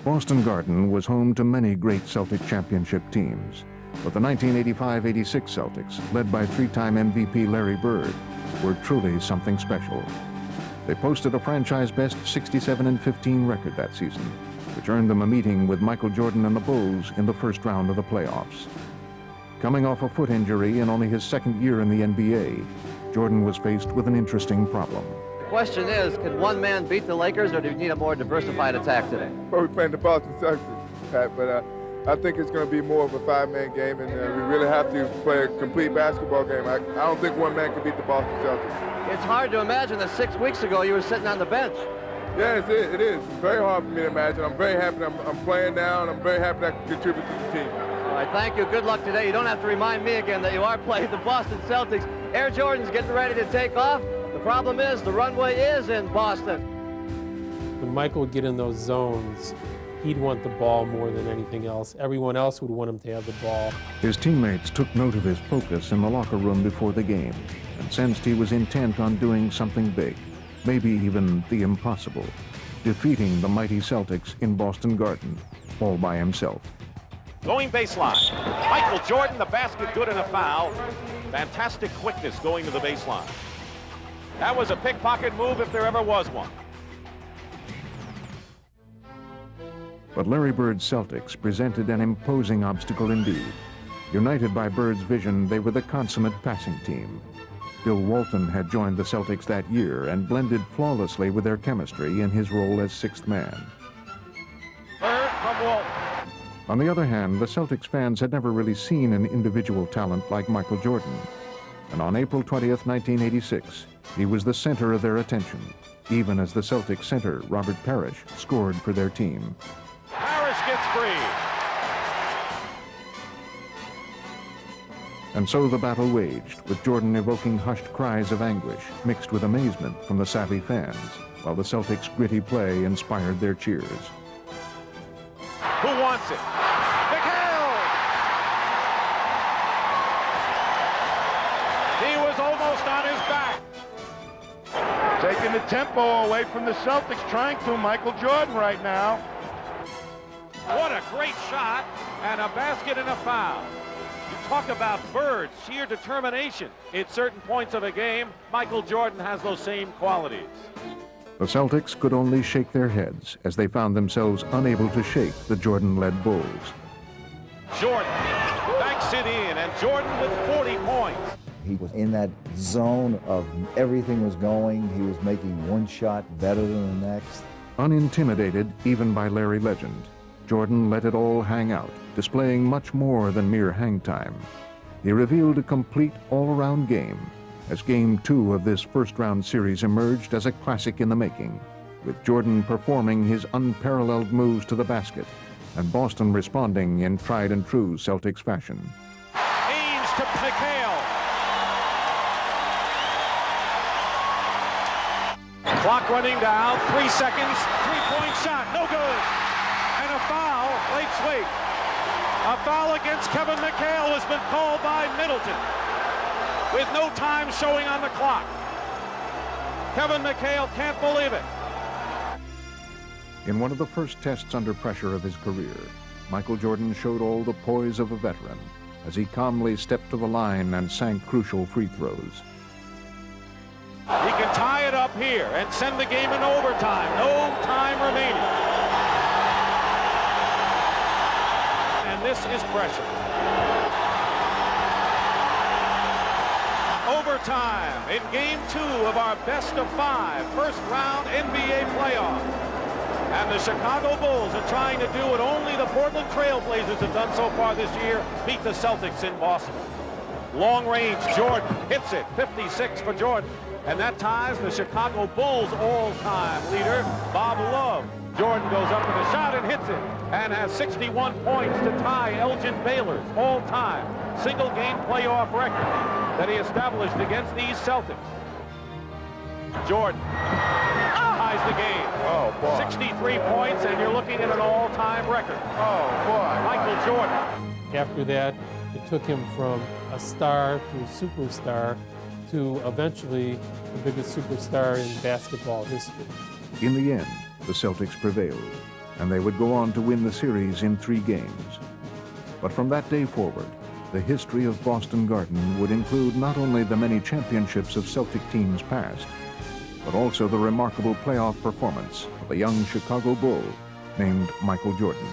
Boston Garden was home to many great Celtic championship teams, but the 1985-86 Celtics, led by three-time MVP Larry Bird, were truly something special. They posted a franchise-best 67-15 record that season, which earned them a meeting with Michael Jordan and the Bulls in the first round of the playoffs. Coming off a foot injury in only his second year in the NBA, Jordan was faced with an interesting problem. The question is, can one man beat the Lakers, or do you need a more diversified attack today? Well, we're playing the Boston Celtics, Pat, but I think it's going to be more of a five-man game, and we really have to play a complete basketball game. I don't think one man can beat the Boston Celtics. It's hard to imagine that 6 weeks ago you were sitting on the bench. Yes, it is. It's very hard for me to imagine. I'm very happy I'm playing now, and I'm very happy that I can contribute to the team. All right, thank you. Good luck today. You don't have to remind me again that you are playing the Boston Celtics. Air Jordan's getting ready to take off. The problem is the runway is in Boston. When Michael would get in those zones, he'd want the ball more than anything else. Everyone else would want him to have the ball. His teammates took note of his focus in the locker room before the game and sensed he was intent on doing something big, maybe even the impossible, defeating the mighty Celtics in Boston Garden all by himself. Going baseline. Michael Jordan, the basket good and a foul. Fantastic quickness going to the baseline. That was a pickpocket move if there ever was one. But Larry Bird's Celtics presented an imposing obstacle indeed. United by Bird's vision, they were the consummate passing team. Bill Walton had joined the Celtics that year and blended flawlessly with their chemistry in his role as sixth man. Bird from Walton. On the other hand, the Celtics fans had never really seen an individual talent like Michael Jordan. And on April 20th, 1986, he was the center of their attention, even as the Celtics center, Robert Parrish, scored for their team. Parrish gets free. And so the battle waged, with Jordan evoking hushed cries of anguish mixed with amazement from the savvy fans, while the Celtics' gritty play inspired their cheers. Who wants it? McHale! He was almost on his back. Taking the tempo away from the Celtics, trying to Michael Jordan right now. What a great shot, and a basket and a foul. You talk about Bird's sheer determination at certain points of a game. Michael Jordan has those same qualities. The Celtics could only shake their heads as they found themselves unable to shake the Jordan-led Bulls. Jordan banks it in, and Jordan with 40 points. He was in that zone of everything was going. He was making one shot better than the next. Unintimidated even by Larry Legend, Jordan let it all hang out, displaying much more than mere hang time. He revealed a complete all-around game, as Game 2 of this first-round series emerged as a classic in the making, with Jordan performing his unparalleled moves to the basket and Boston responding in tried-and-true Celtics fashion. Haynes to McHale. Clock running down, 3 seconds, three-point shot, no good. And a foul, late sweep. A foul against Kevin McHale has been called by Middleton, with no time showing on the clock. Kevin McHale can't believe it. In one of the first tests under pressure of his career, Michael Jordan showed all the poise of a veteran as he calmly stepped to the line and sank crucial free throws. He can tie it up here and send the game in overtime. No time remaining. And this is pressure. Overtime in Game 2 of our best-of-5 first-round NBA playoff. And the Chicago Bulls are trying to do what only the Portland Trail Blazers have done so far this year, beat the Celtics in Boston. Long range, Jordan hits it, 56 for Jordan. And that ties the Chicago Bulls all-time leader, Bob Love. Jordan goes up with a shot and hits it, and has 61 points to tie Elgin Baylor's all-time single-game playoff record that he established against these Celtics. Jordan ties the game. Oh, boy. 63 points, and you're looking at an all-time record. Oh, boy. Michael Jordan. After that, it took him from a star to a superstar to eventually the biggest superstar in basketball history. In the end, the Celtics prevailed. and they would go on to win the series in 3 games. But from that day forward, the history of Boston Garden would include not only the many championships of Celtic teams past, but also the remarkable playoff performance of a young Chicago Bull named Michael Jordan.